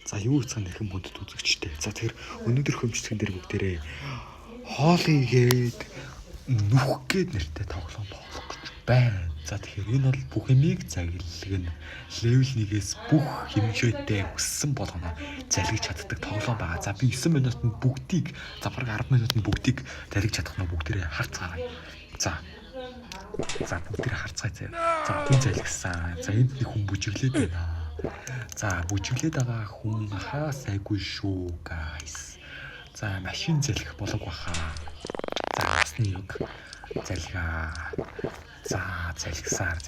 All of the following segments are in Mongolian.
За юу цаана нэхэн мөндөд үзэгчтэй. За тэр өнөөдөр хөмжлөгөн дээр бүгдээрээ хоолыгээд нүх гээд нэртэй тоглоом тоглох гэж байна. За тэгэхээр энэ бол бүх юмыг загилгэн левел 1-ээс бүх хэмжээтэй өссөн болгоно залгиж чаддаг тоглоом байгаа. За би 9 минутанд бүгдийг за бараг 10 минутанд бүгдийг залгиж чадах нь бүгдээрээ харцгаарай. За бүгдээрээ харцгаая заяа. За хүн залгисан. За энд нэг хүн бүжиглээд байна. За бүжиглээд байгаа хүн хаа сайгүй шүү guys. За машин залгих болог баха. За асны юг залгаа. За залгисаар.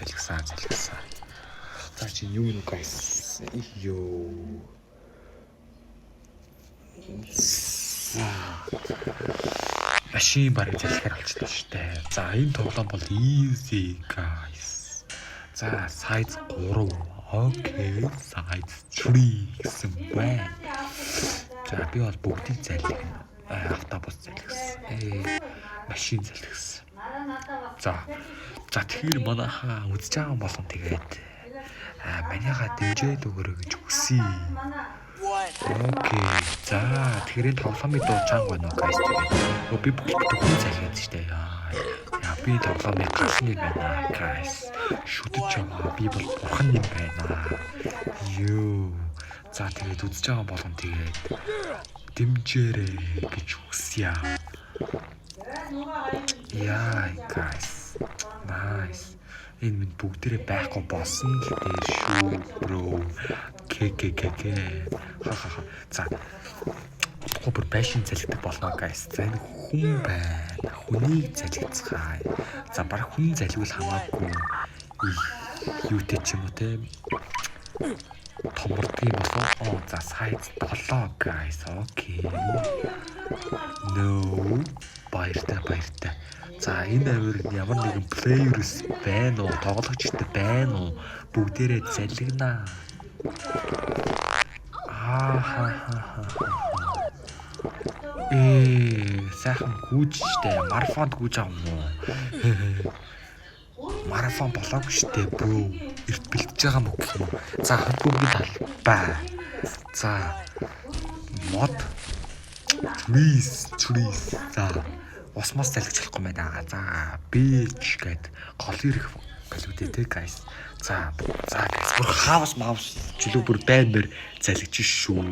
За чи юу нэ guys. Йоо. Машин барыг залхихаар болчихлоо штэ. За энэ тоглоом бол easy guys. За size 3. Окей, size 3 гэсэн байна. За би бол бүгдийг залгина. Автобус залгисан. Машин залгисан. За тэгэхээр манайхаа үзэж байгаа болгон тэгээд манайхаа дэмжээд өгөрөө гэж хүсье. Окей. За тэгэхээр энэ тоглоомын дуу чанга байна уу guys тэгээд. Би бүгд хүн залгиад штэ. Яа би тоглоомын гасны байна guys. Шүтэж байгаа. Би бол бурхан юм байна. Йоо. За тэгээд үзэж байгаа болгон тэгээд дэмжээрэй гэж хүсье. Яа guys. Nice. Энэ минь бүгдээрээ байхгүй болсон л дээр шүү bro. ККК. Ха. За. Гопер байшин залгдаг болно guys. За энэ хүн байна. Хүнийг залгицгаая. За баг хүн залгиул хамаагүй. Юутэй ч юм уу те. Томордгийн болоо. За size 7 guys. Окей. No. Баяртай. За энэ авир ямар нэгэн players байна уу? Тоглогчтой байна уу? Бүгдээрээ залгинаа. Сайхан гүйж штэ. Марафонд гүйж байгаа юм уу? Марафон болоог штэ бро. Эрт бэлтэж байгаа мөг юм. За хөнгөгийн талбай. За мод trees. За усмас залгиж болохгүй байна. За beach гэд гол ирэх галуудээ те guys. За guys бүр хаус маус жилүү бүр баймэр залгиж шүү.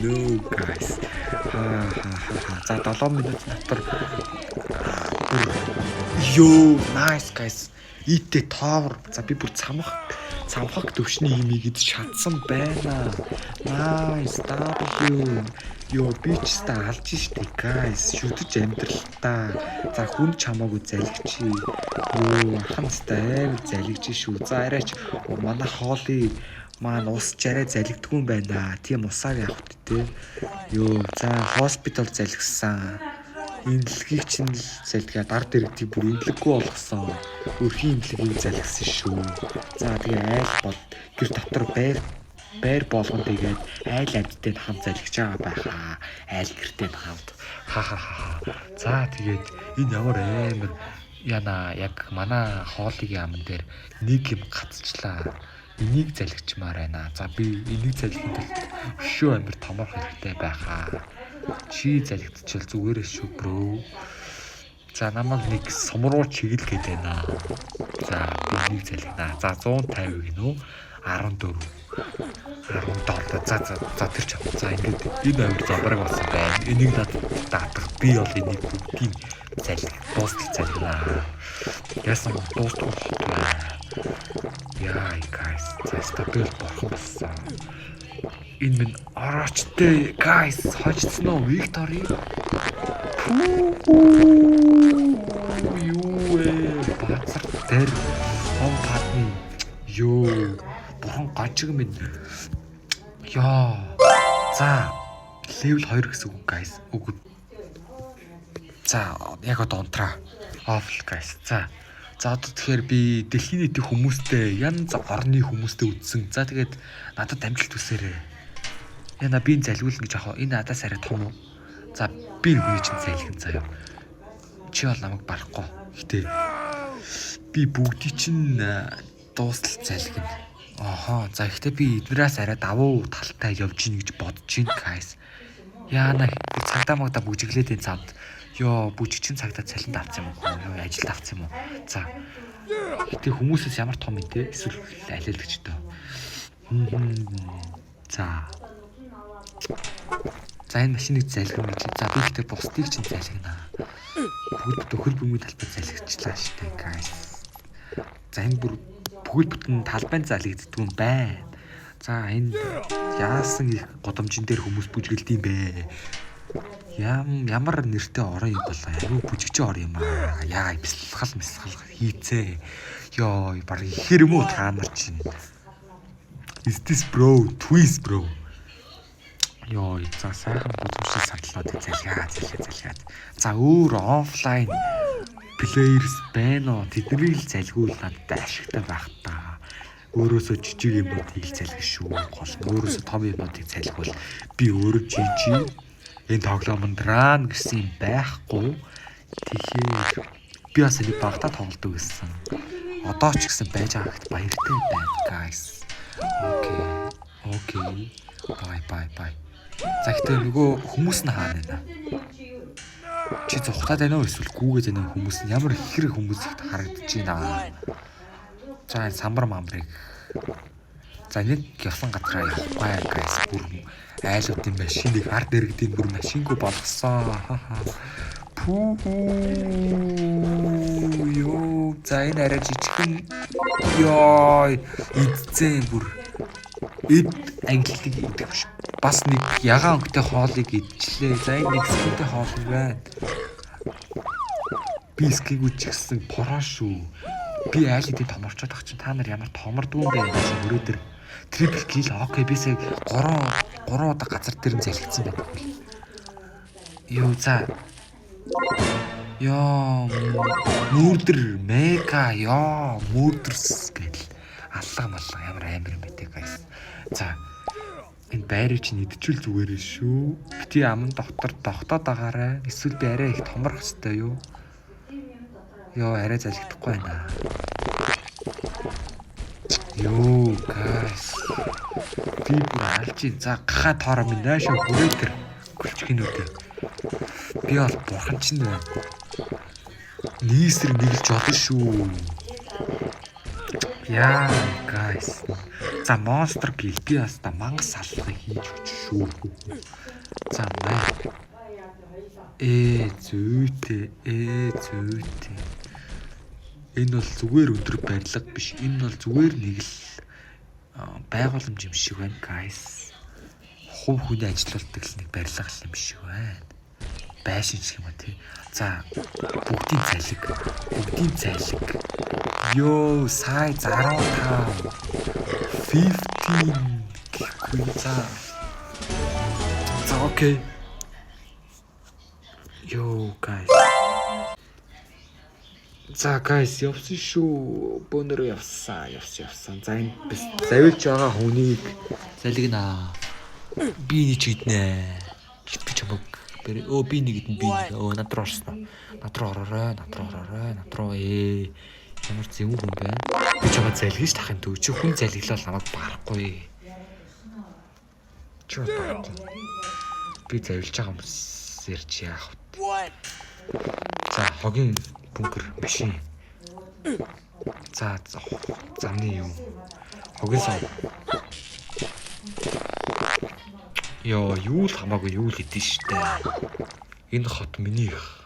No guys. За 7 минут дотор ёо nice guys. Ийтэй тоовор. За би бүр цамхаг төвшний имийг идэж чадсан байна. Nice W. Ёо бичтэй алж штэ guys. Шүтэж амьдралтаа. За хүн чамаагүй залгичи. Ёо аханцтай амар залгиж шүү. За арайч манай хоолыг маань ус жараа залгидгүй юм байна. Тийм усаар явах те. Ёо за хоспитал залгсан. Имлэгийг чинь л залгаад ард иргэдийг бүр имлэггүй болгосон. Өрхийн имлэгийг залгсан шүү. За тэгээ айл бол гэр дотор байр болгон тэгээд айл амьдтай хамт залгиж байгаа байхаа. Айл гэртэй хамт. Ха. За тэгээд энэ ямар амар яна яг манай хоолыгийн аман дээр нэг юм гацчлаа. Энийг залгичмаар байна. За би энийг залгихад өшөө амар томор хэрэгтэй байхаа. Чи залгидчихвал зүгээрээ шүү бро. За намайг нэг сумруу чиглэл гэдэг байна. За би нэг залгинаа. За 150 гинөө 14. За тэр ч. За ингээд энэ авир забраг болсон байна. Энийг даатах би бол энийг бүгдийг дуустал. Яасан дуустал. Яа guys. За стабил болох болсон. Энэ минь ороочтой guys хожсон уу Виктори? Бацар дээр он патны ёо бурхан гажиг минь. Яа. За level 2 гэсэн үг guys. Үгүй. За яг одоо унтраа. Off guys. За одоо тэгэхээр би дэлхийн нийтийн хүмүүстэй янз орны хүмүүстэй үзсэн. За тэгээд надад амжилт хүсээрэй. Яна би залгуулна гэж яхаа. Энэ надаас арай том уу? За би хүний чинь залгин заяа. Чи бол намайг барахгүй. Гэтэ би бүгдий чинь дуустал залгина. Охоо, за ихтэй би эднээс арай давуу талтай явж гин гэж бодож байна, guys. Яана цагдаа магада бүжиглээд энэ цавд. Йоо, бүжигчин цагдаа цалинд авсан юм уу? Йоо, ажилд авсан юм уу? За. Гэтэ хүмүүсээс ямар том юм те? Эсвэл алиалагчтай. За. За энэ машиныг залгив гэж. За би ихтэй бусдыг чинь залгина. Бүгд төхөл бөмбөгийн талбай залгичлаа штэ, guys. За энэ бүр бүгд бүтэн талбайн залгигддаг юм байна. За энэ яасан их годомжин дээр хүмүүс бүжгэлд юм бэ? Ямар нэртэй орон юм бол аюу бүжигч орон юм аа. Яа, бясалгал хийцээ. Йоо, баг ихэр юм уу та нар чинь. Is this bro? Twist bro. Йоо, за сайхан годомжин садлаад залгаад. За өөр офлайн players байна уу? Тэднийг л залгуулнаад ашигтай байх та. Өөрөөсөө жижиг юмнуудыг залгих шүү. Гол өөрөөсөө том юмнуудыг залгивал би өөрөө жижиг энэ тоглоомонд ран гэсэн юм байхгүй. Тэгэхээр би бас энэ багтаа тоглодог гэсэн. Одоо ч гэсэн байж байгаагт баяртай байна, guys. Окей. Bye. За ихтэй нөгөө хүмүүс нь хаана байна? Чи зүхтаад байна уу эсвэл гүүгээд байна хүмүүс нь ямар ихрэг хүмүүс ихт харагдаж байна. За энэ самбар мамрыг. За нэг явсан газараа явахгүй guys. Бүр айлуудын машиныг ард иргэдийн бүр машингүй болгосон. Йоо, за энэ арай жижигхэн. Йоо, идцэн бүр англиг идэх биш. Бас нэг ягаан өнгөтэй хоолыг идчихлээ. За энэ нэг скитэй хоол байна. Би скигүү ч гэсэн пороо шүү. Би айл хэдийн томорчод ах чинь та нар ямар томордгүй юм бэ гэж өрөөдөр трипл кил окей бисээ 3 удаа газар дээр нь залгицсан байна. Йоо за. Йоо мөрдөр мега ёо мөрдөрс гэл аллаа маллаа ямар амар юм бэ те guys. За энэ байрыг чинь идчихвэл зүгээрээ шүү. Бити аман доктор тогтоод агаарай. Эсвэл би арай их томрох хэвээр юу? Йоо арай залгихгүй байна. Йоо guys. Би бүр алжин за гахаа тоороо минь наашаа хүрээдэр гүлчгинүүдээ. Би бол бурхан ч нэ. Нийсэр нэглэж одон шүү. Яа guys. За монстр гэл би бас та мангас салхыг хийж өгч шүү. За маа. Зүйтэй. Энэ бол зүгээр өдөр барилга биш. Энэ бол зүгээр нэг л байгууламж юм шиг байна guys. Хувь хүний ажилуулдаг л нэг барилга юм шиг байна. Байшин шиг юм а тий. За бүгдийн цалиг. Йоо сай 15 гэхгүй за окей. Йоо guys. За guys явсан шүү. Бөөнөрөө явсан. За энэ bis завилж байгаа хүнийг залгинаа. Би нэг чигднэ. Би чамаг би нэг идэн би над руу орсон. Над руу ямар зэвүүн хүн байна. Би чамаа залгиж тахын төв чи хүн залглал намайг барахгүй. Чи барахгүй. Би завилж байгаа хүмүүс ирж яах вэ? За хогийн бункер машин. За замны юм. Хогийн сав. Йоо юу л хамаагүй юу л хэдэн штэ. Энэ хот минийх.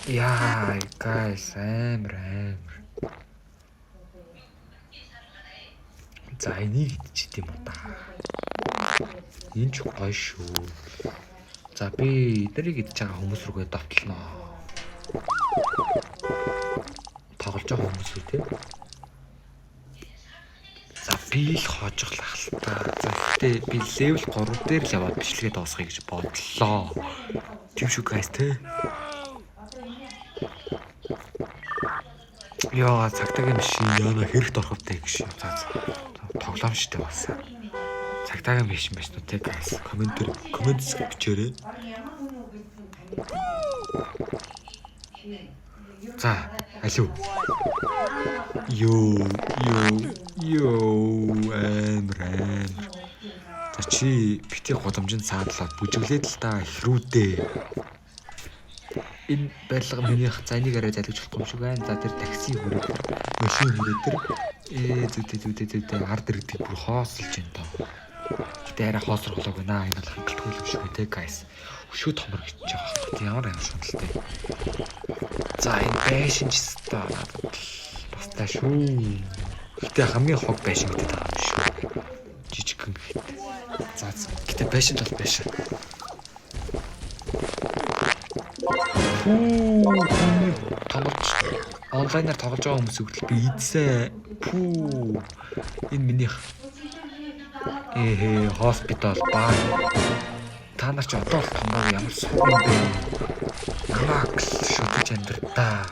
Яа guys амар. За энийг идчихэд юм уу та. Энэ ч гоё шүү. За би эднийг идж байгаа хүмүүс рүүгээ давтлаа. Тоглож байгаа хүмүүс үү те. За би л хоожглах л та. За гэтээ би level 3 дээр л яваад бичлэгээ дуусгая гэж бодлоо. Тийм шүү guys те. Яа цагтаагийн машин яана хэрэгт орохтой гэж. За тоглоом штэ бас. Цагтаагийн машин байна уу те guys. Комент бичээрэй. За алуу. Амран. За чи битгий голомжинд саадлаад бүжиглээд л та хэрүүдээ. Энэ барилга минийх за энийг арай залгиж болохгүй юм шиг байна. За тэр такси хүрээд машин хүрээд тэр зүйтэй ард ирдэг бүр хоосолж байна даа. Гэтэ арай хоосролоо байна. Энэ бол хангалтгүй юм шиг үү те guys. Өшөө томор гэж байгаа. Ямар шуналтай. За энэ байшин ч та бас та шүү. Гэтэ хамгийн хог байшин гэдэг байгаа юм шүү. Жижигхэн гэхэд. За гэтэ байшин бол байшин. Тоглож онлайнаар тоглож байгаа хүмүүс хүртэл би ийдсэн. Энэ минийх хоспитал баа. Та нар ч одоо л томоо ямар сууг юм бэ? Намайг шүтэж амьдртаа.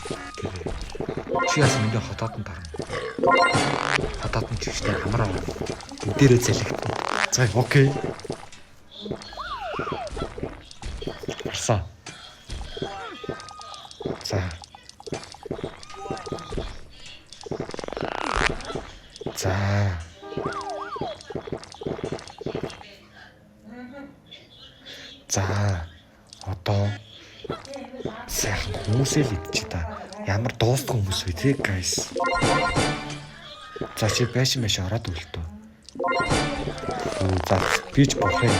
Чи яс минь хотоодон тарна. Хотоодон ч ихтэй хамраа. Бүгдээрээ залхигдсан. За окей. Арсан. За. За. Одоо сайхан хүмүүсээ л идчих та. Ямар дуустал хүмүүс вэ те guys. За чи байшин ороод үлдээ. За би ч болох юм.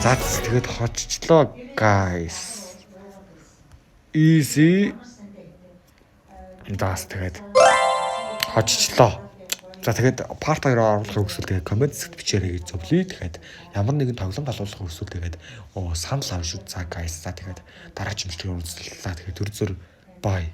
За тэгээд хоччлоо guys. Easy. Даас тэгээд хоччлоо. За тэгээд part 2-оор оруулахыг хүсвэл тэгээд комент хэсэгт бичээрэй гэж зөвлөе. Тэгэхээр ямар нэгэн тоглоом талуулахыг хүсвэл тэгээд санал авах шүү. За guys. За тэгээд дараагийн бичлэгээр уулзлаа. Тэгээд төр бай.